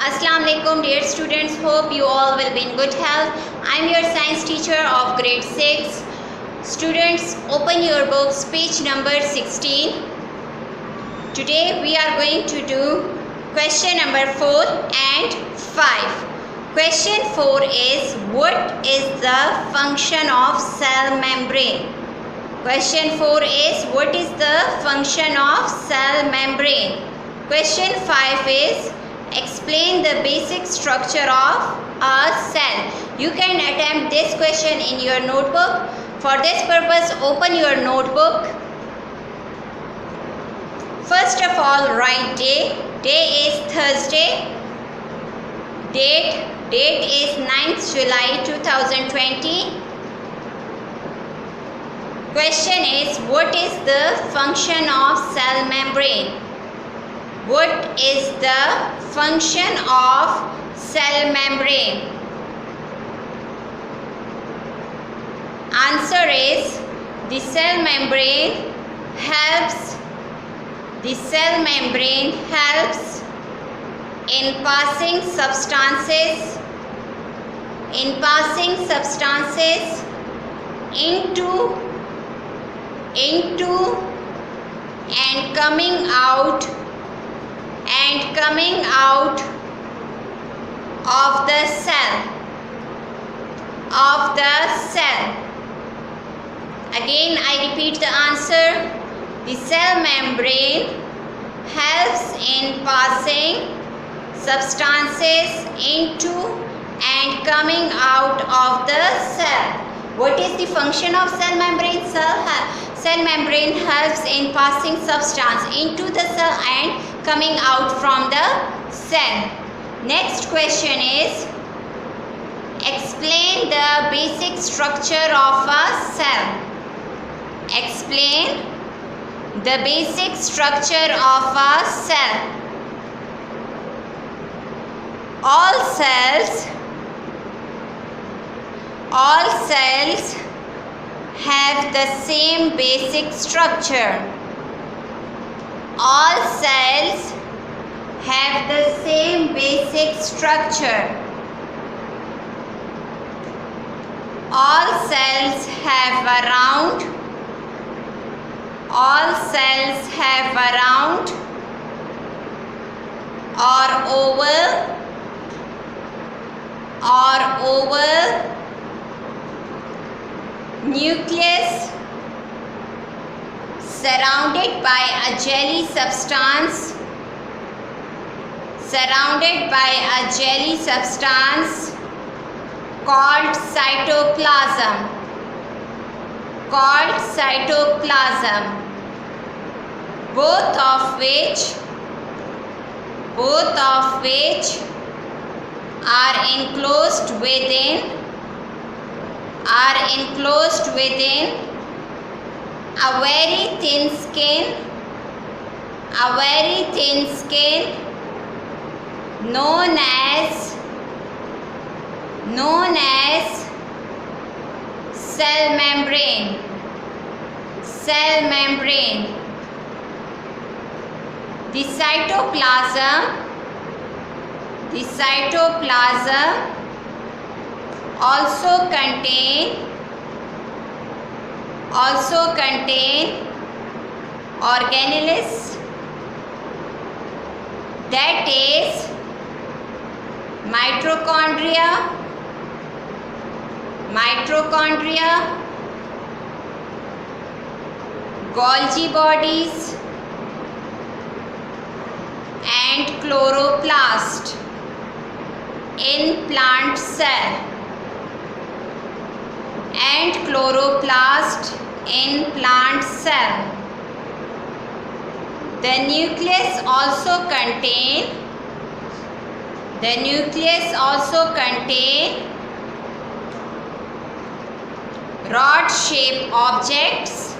Assalamu alaikum dear students, hope you all will be in good health. I am your science teacher of grade 6. Students, open your books, page number 16. Today we are going to do question number 4 and 5. Question 4 is, what is the function of cell membrane? Question 4 is, what is the function of cell membrane? Question 5 is, explain the basic structure of a cell. You can attempt this question in your notebook. For this purpose, open your notebook. First of all, write day. Day is Thursday. Date is 9th July 2020. Question is, what is the function of cell membrane? What is the function of cell membrane? Answer is, the cell membrane helps in passing substances into and coming out of the cell. Again, I repeat the answer. The cell membrane helps in passing substances into and coming out of the cell. What is the function of cell membrane? Cell membrane helps in passing substance into the cell and coming out from the cell. Next question is, explain the basic structure of a cell. Explain the basic structure of a cell. All cells have the same basic structure. All cells have the same basic structure. All cells have a round or oval nucleus surrounded by a jelly substance called cytoplasm. Both of which are enclosed within a very thin skin known as cell membrane. The cytoplasm also contain organelles, that is mitochondria, Golgi bodies and chloroplast in plant cell. The nucleus also contain rod-shaped objects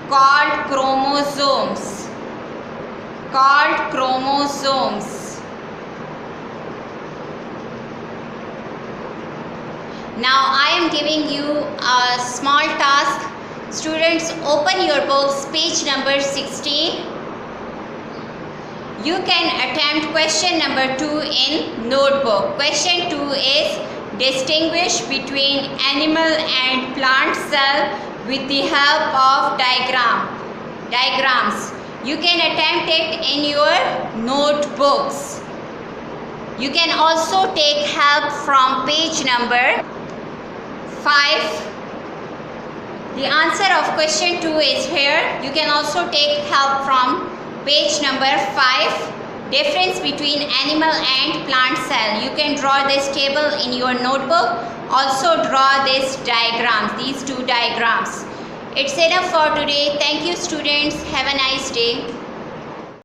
called chromosomes. Now I am giving you a small task. Students, open your books, page number 16. You can attempt question number 2 in notebook. Question 2 is distinguish between animal and plant cell with the help of diagrams. You can attempt it in your notebooks. You can also take help from page number 5. The answer of question 2 is here. You can also take help from page number 5. Difference between animal and plant cell. You can draw this table in your notebook. Also draw these two diagrams. It's enough for today. Thank you, students. Have a nice day.